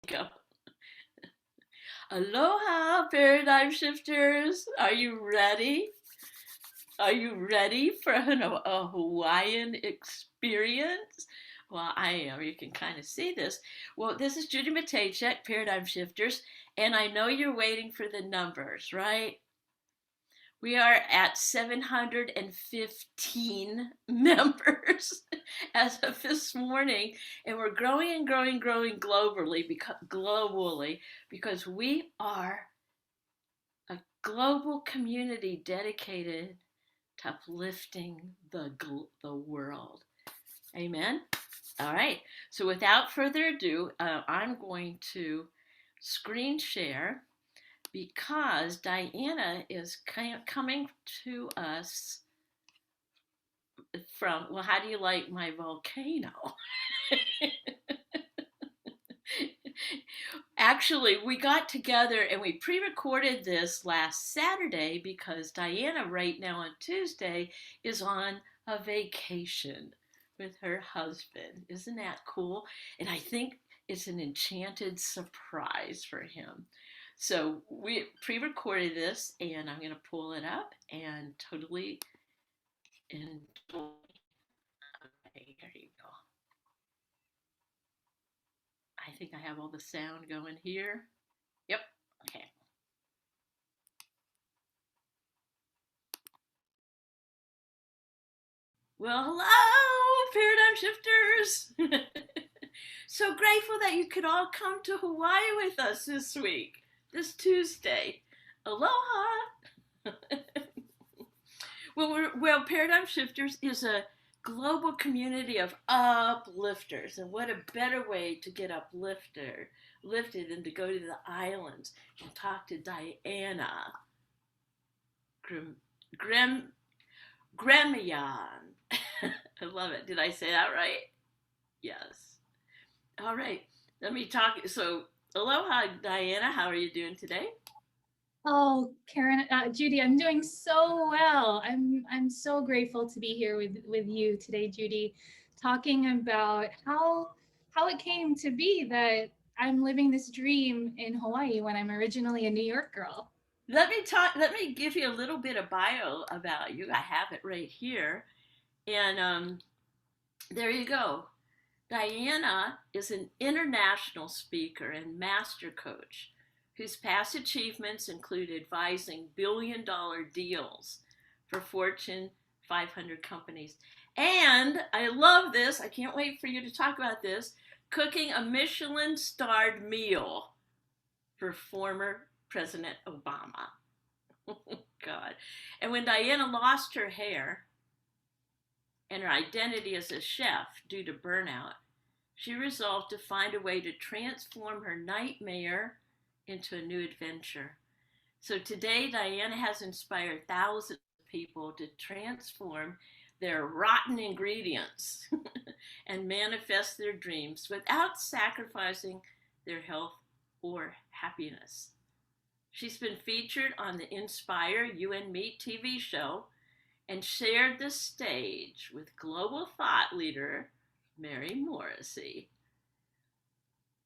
Go. Aloha, paradigm shifters. Are you ready? Are you ready for a Hawaiian experience? Well, I am. You can kind of see this. Well, this is Judy Matejczyk, Paradigm Shifters, and I know you're waiting for the numbers, right? We are at 715 members as of this morning, and we're growing and growing, growing globally because we are a global community dedicated to uplifting the world. Amen. All right. So without further ado, I'm going to screen share because Diana is coming to us from, well, how do you like my volcano? Actually, we got together and we pre recorded this last Saturday because Diana, right now on Tuesday, is on a vacation with her husband. Isn't that cool? And I think it's an enchanted surprise for him. So we pre recorded this and I'm going to pull it up and totally enjoy. Okay, there you go. I think I have all the sound going here. Yep. Okay. Well, hello, paradigm shifters. So grateful that you could all come to Hawaii with us this week, this Tuesday. Aloha. Well, Paradigm Shifters is a global community of uplifters, and what a better way to get lifted than to go to the islands and talk to Diana Grim, Grem, Gremillion. I love it. Did I say that right? Yes. All right. Let me talk. So, aloha, Diana. How are you doing today? Oh, Karen, Judy, I'm doing so well. I'm so grateful to be here with you today, Judy, talking about how it came to be that I'm living this dream in Hawaii when I'm originally a New York girl. Let me talk. Let me give you a little bit of bio about you. I have it right here, and there you go. Diana is an international speaker and master coach whose past achievements include advising billion-dollar deals for Fortune 500 companies. And I love this, I can't wait for you to talk about this, cooking a Michelin starred meal for former President Obama. God. And when Diana lost her hair and her identity as a chef due to burnout, she resolved to find a way to transform her nightmare into a new adventure. So today, Diana has inspired thousands of people to transform their rotten ingredients and manifest their dreams without sacrificing their health or happiness. She's been featured on the Inspire You and Me TV show and shared the stage with global thought leader Mary Morrissey.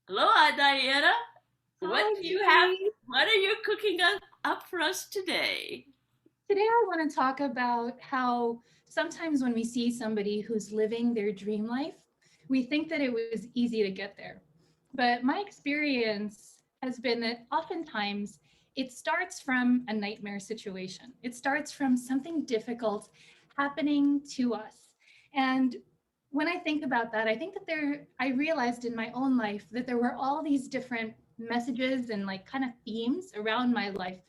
Aloha, Diana. What Hi, do you have? Judy. What are you cooking up for us today? Today I want to talk about how sometimes when we see somebody who's living their dream life, we think that it was easy to get there. But my experience has been that oftentimes it starts from a nightmare situation. It starts from something difficult happening to us. And when I think about that, I think that I realized in my own life that there were all these different messages and like kind of themes around my life,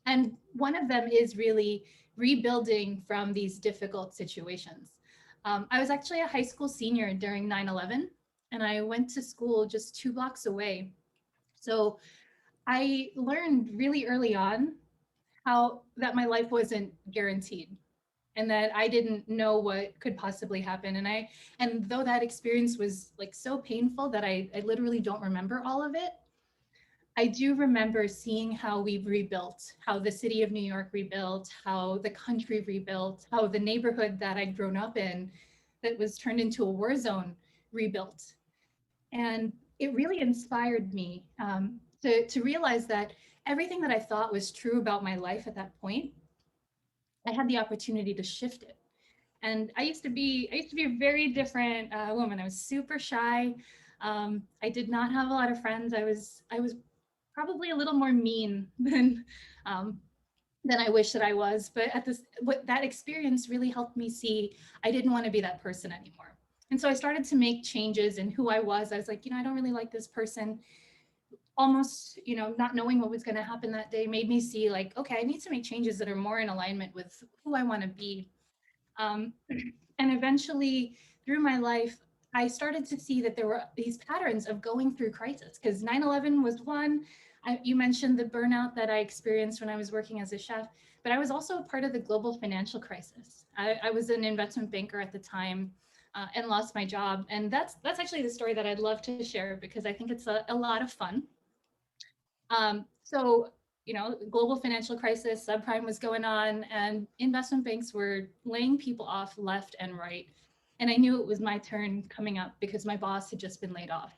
and one of them is really rebuilding from these difficult situations. I was actually a high school senior during 9/11, and I went to school just 2 blocks away. So I learned really early on how that my life wasn't guaranteed and that I didn't know what could possibly happen. And though that experience was like so painful that I literally don't remember all of it, I do remember seeing how we've rebuilt, how the city of New York rebuilt, how the country rebuilt, how the neighborhood that I'd grown up in that was turned into a war zone rebuilt. And it really inspired me to realize that everything that I thought was true about my life at that point, I had the opportunity to shift it. And I used to be a very different woman. I was super shy. I did not have a lot of friends. I was probably a little more mean um, than I wish that I was. But at this, what that experience really helped me see I didn't want to be that person anymore. And so I started to make changes in who I was. I was like, I don't really like this person. Almost, not knowing what was going to happen that day made me see like, okay, I need to make changes that are more in alignment with who I want to be. Um, and eventually, through my life, I started to see that there were these patterns of going through crisis because 9/11 was one. You mentioned the burnout that I experienced when I was working as a chef, but I was also a part of the global financial crisis. I was an investment banker at the time and lost my job. And that's actually the story that I'd love to share because I think it's a lot of fun. So, global financial crisis, subprime was going on, and investment banks were laying people off left and right. And I knew it was my turn coming up because my boss had just been laid off.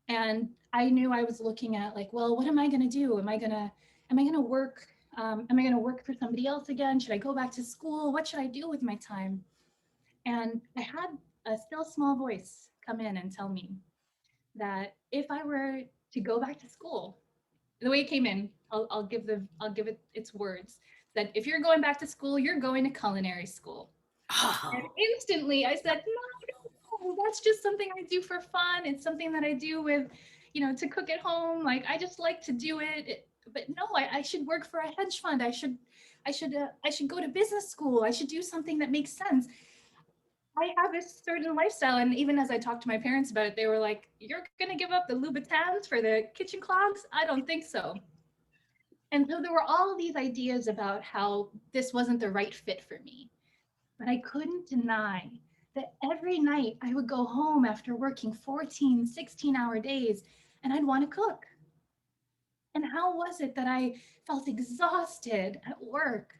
And I knew I was looking at like, well, what am I going to do? Am I going to work? Am I going to work for somebody else again? Should I go back to school? What should I do with my time? And I had a still small voice come in and tell me that if I were to go back to school, the way it came in, I'll give it its words that if you're going back to school, you're going to culinary school. And Oh, instantly I said, no, no, that's just something I do for fun. It's something that I do with, to cook at home. Like I just like to do it. But no, I should work for a hedge fund. I should go to business school. I should do something that makes sense. I have a certain lifestyle. And even as I talked to my parents about it, they were like, you're going to give up the Louboutins for the kitchen clogs? I don't think so. And so there were all these ideas about how this wasn't the right fit for me. But I couldn't deny that every night I would go home after working 14, 16-hour days and I'd want to cook. And how was it that I felt exhausted at work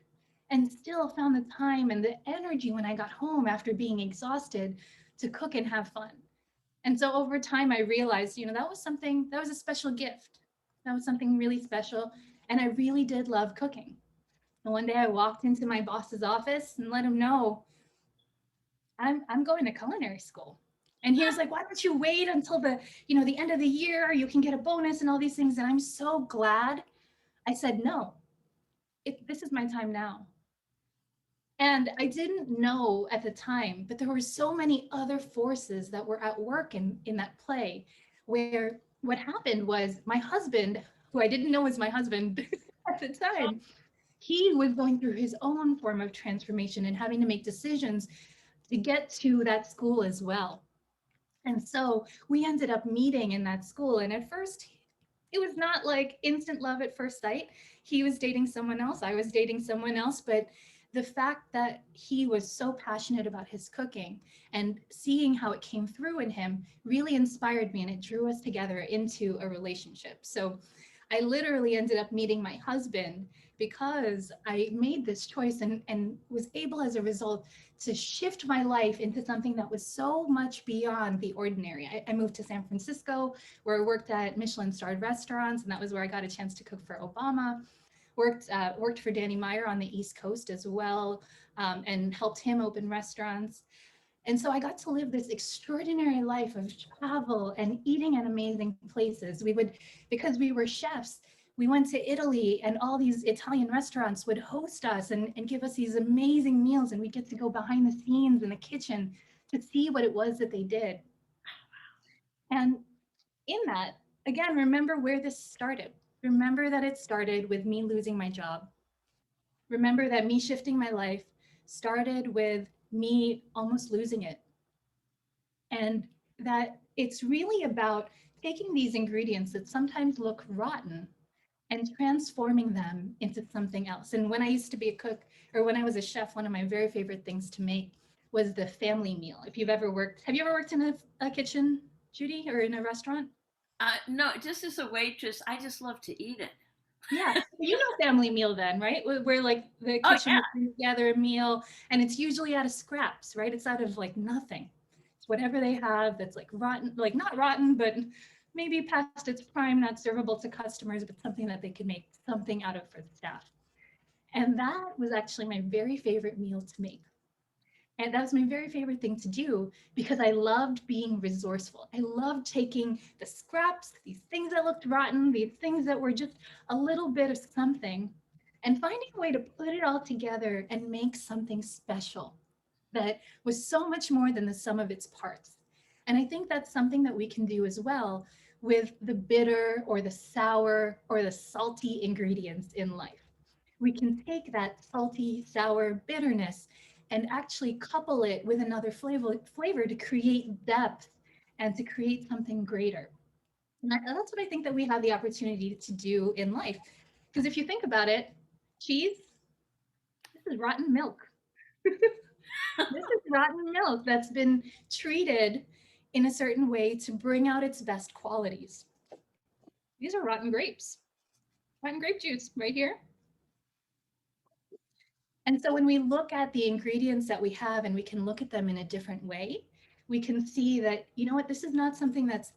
and still found the time and the energy when I got home after being exhausted to cook and have fun? And so over time, I realized, that was a special gift. That was something really special. And I really did love cooking. And one day I walked into my boss's office and let him know I'm going to culinary school. And he was like, why don't you wait until the end of the year? You can get a bonus and all these things. And I'm so glad I said, no, this is my time now. And I didn't know at the time, but there were so many other forces that were at work in that play where what happened was my husband, who I didn't know was my husband at the time, he was going through his own form of transformation and having to make decisions to get to that school as well. And so we ended up meeting in that school. And at first, it was not like instant love at first sight. He was dating someone else, I was dating someone else. But the fact that he was so passionate about his cooking and seeing how it came through in him really inspired me and it drew us together into a relationship. So I literally ended up meeting my husband because I made this choice and was able as a result to shift my life into something that was so much beyond the ordinary. I moved to San Francisco where I worked at Michelin starred restaurants, and that was where I got a chance to cook for Obama. Worked for Danny Meyer on the East Coast as well, and helped him open restaurants. And so I got to live this extraordinary life of travel and eating at amazing places. Because we were chefs, we went to Italy and all these Italian restaurants would host us and give us these amazing meals. And we get to go behind the scenes in the kitchen to see what it was that they did. And in that, again, remember where this started. Remember that it started with me losing my job. Remember that me shifting my life started with me almost losing it. And that it's really about taking these ingredients that sometimes look rotten and transforming them into something else. And when I used to be a cook, or when I was a chef, one of my very favorite things to make was the family meal. If you've ever worked, have you ever worked in a kitchen, Judy, or in a restaurant? no, just as a waitress, I just love to eat it. Yeah, you know family meal then, right? Where like the Oh, kitchen yeah. will bring together a meal, and it's usually out of scraps, right? It's out of like nothing. whatever they have that's like rotten, like not rotten, but maybe past its prime, not servable to customers, but something that they could make something out of for the staff. And that was actually my very favorite meal to make. And that was my very favorite thing to do because I loved being resourceful. I loved taking the scraps, these things that looked rotten, these things that were just a little bit of something, and finding a way to put it all together and make something special that was so much more than the sum of its parts. And I think that's something that we can do as well with the bitter or the sour or the salty ingredients in life. We can take that salty, sour bitterness and actually couple it with another flavor to create depth and to create something greater. And that's what I think that we have the opportunity to do in life. Because if you think about it, cheese, this is rotten milk. This is rotten milk that's been treated in a certain way to bring out its best qualities. These are rotten grapes, rotten grape juice right here. And so when we look at the ingredients that we have and we can look at them in a different way, we can see that, you know what, this is not something that's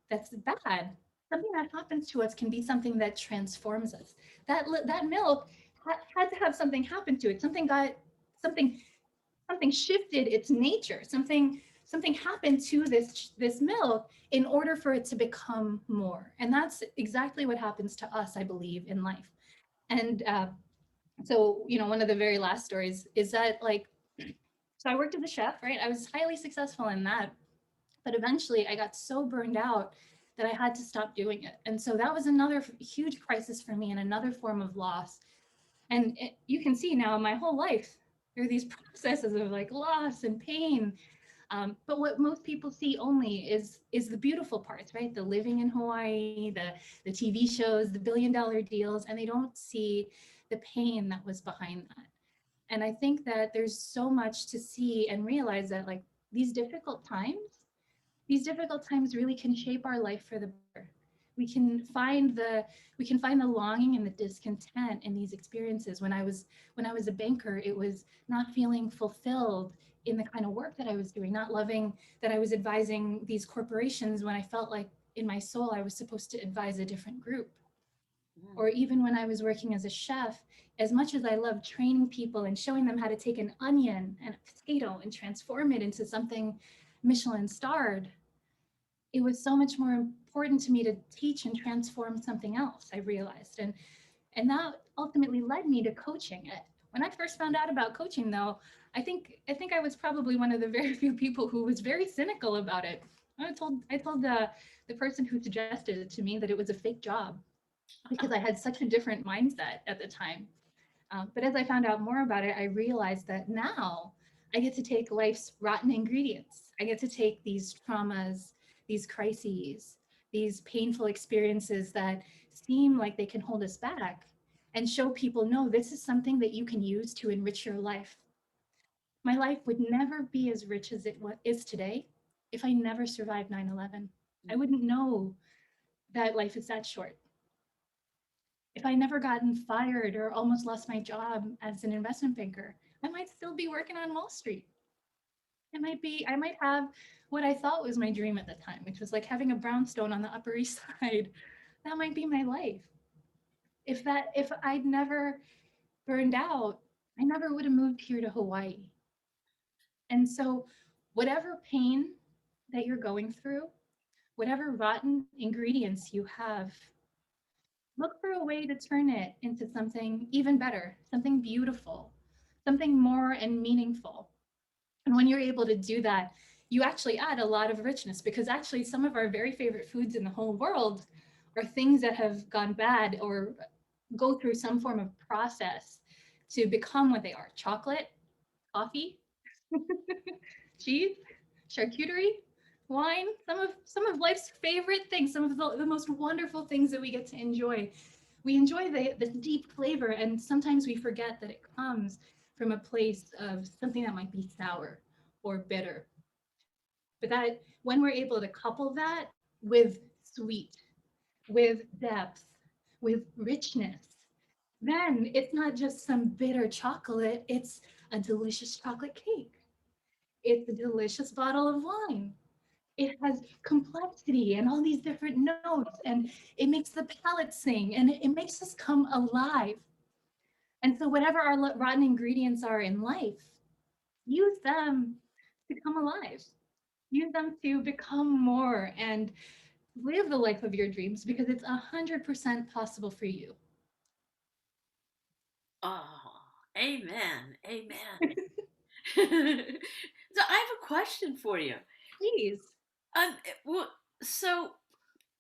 bad. Something that happens to us can be something that transforms us. That milk had to have something happen to it. Something something shifted its nature. Something happened to this milk in order for it to become more. And that's exactly what happens to us, I believe, in life. And so, you know, one of the very last stories is that like, so I worked as a chef, right? I was highly successful in that, but eventually I got so burned out that I had to stop doing it. And so that was another huge crisis for me and another form of loss. And you can see now my whole life, there are these processes of like loss and pain. But what most people see only is the beautiful parts, right? The living in Hawaii, the TV shows, the $1 billion deals, and they don't see the pain that was behind that. And I think that there's so much to see and realize that like these difficult times, these difficult times really can shape our life for the better. We can find the we can find the longing and the discontent in these experiences. When I was a banker, it was not feeling fulfilled in the kind of work that I was doing, not loving that I was advising these corporations when I felt like in my soul I was supposed to advise a different group. Mm. Or even when I was working as a chef, as much as I loved training people and showing them how to take an onion and a potato and transform it into something Michelin starred, it was so much more important to me to teach and transform something else, I realized. And that ultimately led me to coaching it. When I first found out about coaching though, I think I was probably one of the very few people who was very cynical about it. I told the person who suggested it to me that it was a fake job because I had such a different mindset at the time. But as I found out more about it, I realized that now I get to take life's rotten ingredients. I get to take these traumas, these crises, these painful experiences that seem like they can hold us back and show people no, this is something that you can use to enrich your life. My life would never be as rich as it is today if I never survived 9/11. I wouldn't know that life is that short. If I never gotten fired or almost lost my job as an investment banker, I might still be working on Wall Street. I might have what I thought was my dream at the time, which was like having a brownstone on the Upper East Side. That might be my life. If I'd never burned out, I never would have moved here to Hawaii. And so whatever pain that you're going through, whatever rotten ingredients you have, look for a way to turn it into something even better, something beautiful, something more and meaningful. And when you're able to do that, you actually add a lot of richness because actually some of our very favorite foods in the whole world are things that have gone bad or go through some form of process to become what they are. Chocolate, coffee, cheese, charcuterie, wine, some of life's favorite things, some of the most wonderful things that we get to enjoy. We enjoy the deep flavor, and sometimes we forget that it comes from a place of something that might be sour or bitter. But that when we're able to couple that with sweet, with depth, with richness, then it's not just some bitter chocolate, it's a delicious chocolate cake. it's a delicious bottle of wine. It has complexity and all these different notes, and it makes the palate sing, and it makes us come alive. And so, whatever our rotten ingredients are in life, use them to come alive. Use them to become more and live the life of your dreams because it's 100% possible for you. Oh, amen. Amen. So I have a question for you. Please. Well, so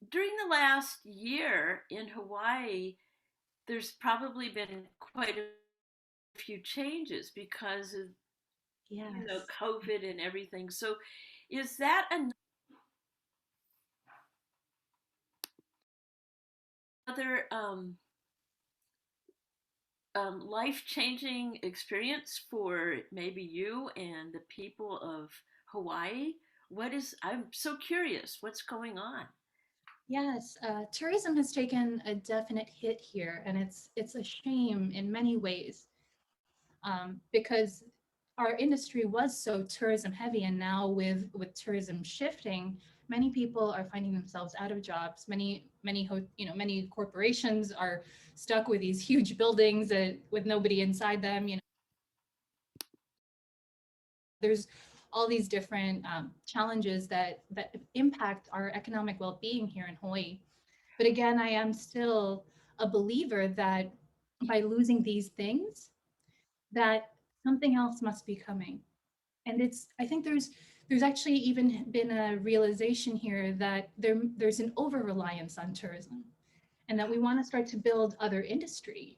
during the last year in Hawaii, there's probably been quite a few changes because of Yes. COVID and everything. So is that another life changing experience for maybe you and the people of Hawaii? I'm so curious, what's going on? Yes, tourism has taken a definite hit here, and it's a shame in many ways, because our industry was so tourism heavy, and now with tourism shifting, many people are finding themselves out of jobs. Many corporations are stuck with these huge buildings with nobody inside them. There's all these different challenges that impact our economic well-being here in Hawaii. But again, I am still a believer that by losing these things, that something else must be coming. And I think there's actually even been a realization here that there's an over reliance on tourism, and that we want to start to build other industry.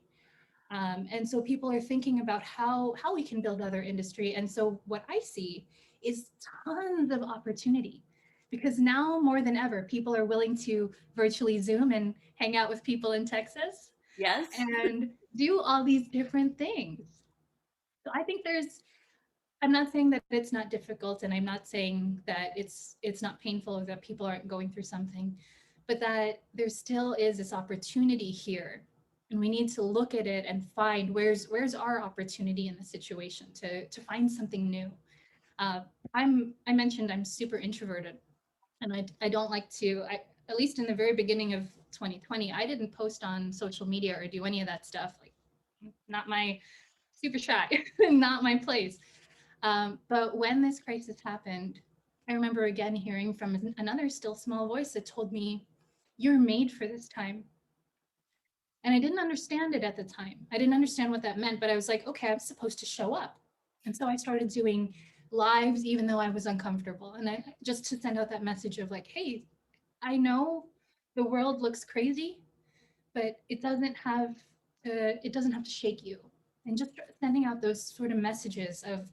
And so people are thinking about how we can build other industry. And so what I see is tons of opportunity, because now more than ever, people are willing to virtually Zoom and hang out with people in Texas Yes. and do all these different things. So I think I'm not saying that it's not difficult, and I'm not saying that it's not painful or that people aren't going through something, but that there still is this opportunity here, and we need to look at it and find where's our opportunity in the situation to find something new. Uh, I mentioned I'm super introverted, and I don't like to. At least in the very beginning of 2020, I didn't post on social media or do any of that stuff. Like, not my super shy, not my place. But when this crisis happened, I remember again hearing from another still small voice that told me, "You're made for this time." And I didn't understand it at the time. I didn't understand what that meant, but I was like, okay, I'm supposed to show up. And so I started doing lives, even though I was uncomfortable. And I just to send out that message of like, hey, I know the world looks crazy, but it doesn't have to shake you. And just sending out those sort of messages of,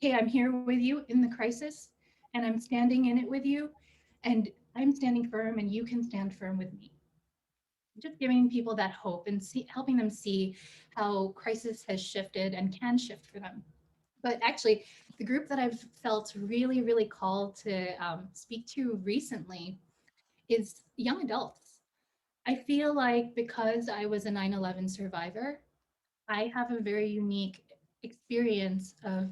hey, I'm here with you in the crisis, and I'm standing in it with you, and I'm standing firm, and you can stand firm with me. Just giving people that hope and helping them see how crisis has shifted and can shift for them. But actually, the group that I've felt really, really called to speak to recently is young adults. I feel like because I was a 9/11 survivor, I have a very unique experience of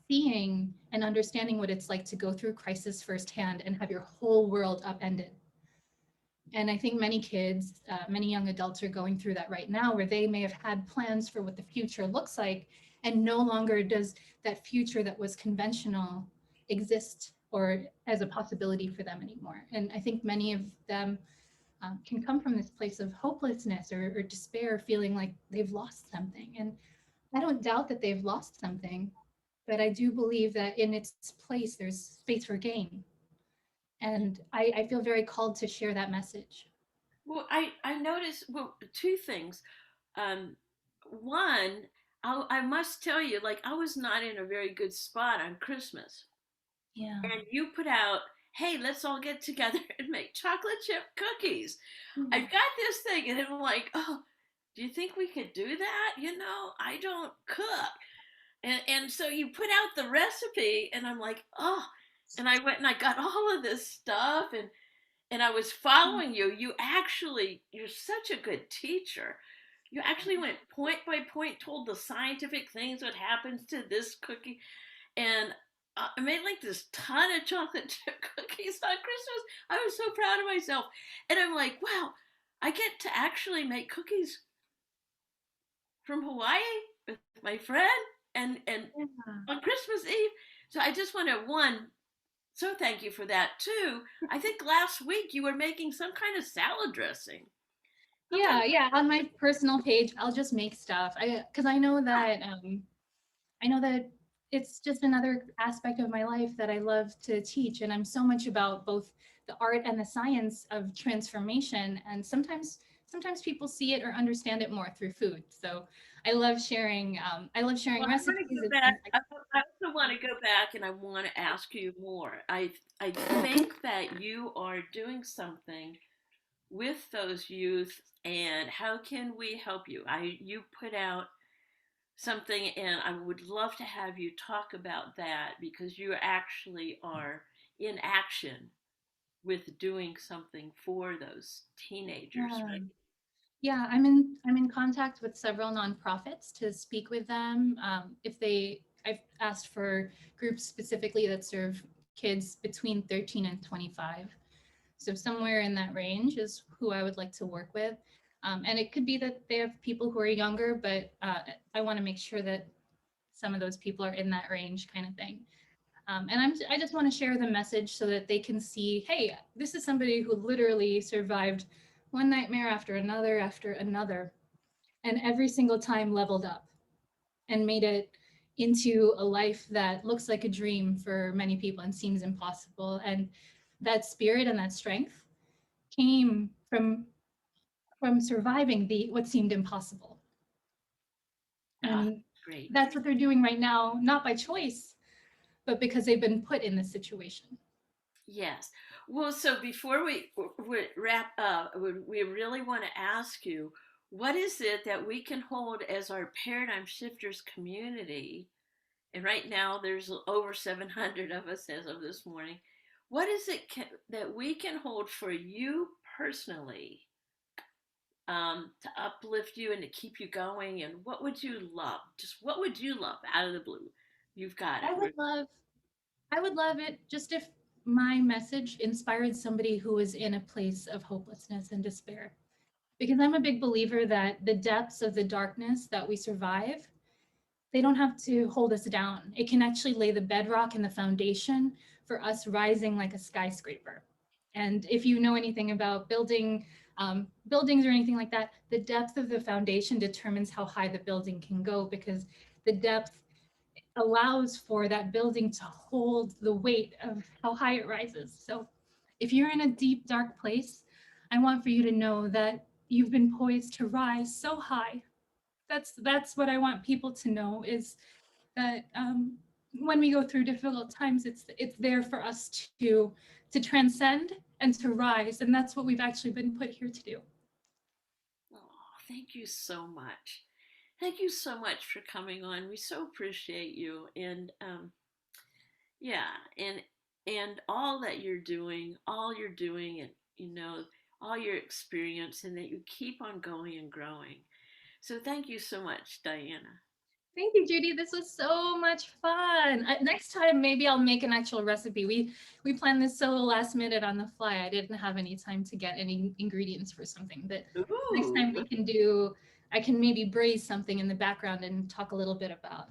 seeing and understanding what it's like to go through crisis firsthand and have your whole world upended. And I think many kids, many young adults are going through that right now, where they may have had plans for what the future looks like, and no longer does that future that was conventional exist or as a possibility for them anymore. And I think many of them can come from this place of hopelessness or despair, feeling like they've lost something. And I don't doubt that they've lost something, but I do believe that in its place, there's space for gain. And I feel very called to share that message. Well, I noticed, well, two things. Um, One, I must tell you, like, I was not in a very good spot on Christmas. Yeah. And you put out, hey, let's all get together and make chocolate chip cookies. I Mm. got this thing, and I'm like, oh, do you think we could do that? I don't cook. And so you put out the recipe, and I'm like, oh, and I went and I got all of this stuff, and I was following you. You're such a good teacher. You actually went point by point, told the scientific things what happens to this cookie. And I made like this ton of chocolate chip cookies on Christmas. I was so proud of myself. And I'm like, wow, I get to actually make cookies from Hawaii with my friend and Yeah. on Christmas Eve. So I just want to one, so thank you for that too. I think last week you were making some kind of salad dressing. Sometimes Yeah, yeah. On my personal page, I'll just make stuff. Because I know that it's just another aspect of my life that I love to teach, and I'm so much about both the art and the science of transformation. And sometimes people see it or understand it more through food. So I love sharing. I love sharing well, I want to recipes go and back. things like I also want to go back and I want to ask you more. I think that you are doing something with those youth and how can we help you? You put out something and I would love to have you talk about that because you actually are in action with doing something for those teenagers, that. right? Yeah, I'm in contact with several nonprofits to speak with them. If they, I've asked for groups specifically that serve kids between 13 and 25. So somewhere in that range is who I would like to work with. And it could be that they have people who are younger, but I want to make sure that some of those people are in that range, kind of thing. And I just want to share the message so that they can see, hey, this is somebody who literally survived one nightmare after another, and every single time leveled up and made it into a life that looks like a dream for many people and seems impossible. And that spirit and that strength came from surviving the what seemed impossible. Ah, And great. that's what they're doing right now, not by choice, but because they've been put in this situation. Yes. Well, so before we wrap up, we really want to ask you what is it that we can hold as our paradigm shifters community? And right now there's over 700 of us as of this morning. What is it that we can hold for you personally to uplift you and to keep you going? And what would you love? Just what would you love out of the blue? You've got I would it. love I would love it just if my message inspired somebody who was in a place of hopelessness and despair. Because I'm a big believer that the depths of the darkness that we survive, they don't have to hold us down. It can actually lay the bedrock and the foundation for us rising like a skyscraper. And if you know anything about buildings or anything like that, the depth of the foundation determines how high the building can go because the depth allows for that building to hold the weight of how high it rises. So if you're in a deep, dark place, I want for you to know that you've been poised to rise so high. That's what I want people to know is that when we go through difficult times, it's there for us to transcend and to rise, and that's what we've actually been put here to do. Oh, thank you so much. Thank you so much for coming on. We so appreciate you, and yeah, and all you're doing, and all your experience, and that you keep on going and growing. So thank you so much, Diana. Thank you, Judy. This was so much fun. Next time, maybe I'll make an actual recipe. We planned this so last minute on the fly. I didn't have any time to get any ingredients for something. But next Ooh. time we can do, I can maybe braise something in the background and talk a little bit about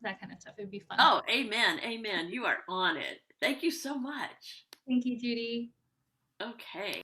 that kind of stuff. It'd be fun. Oh, amen, amen. You are on it. Thank you so much. Thank you, Judy. Okay.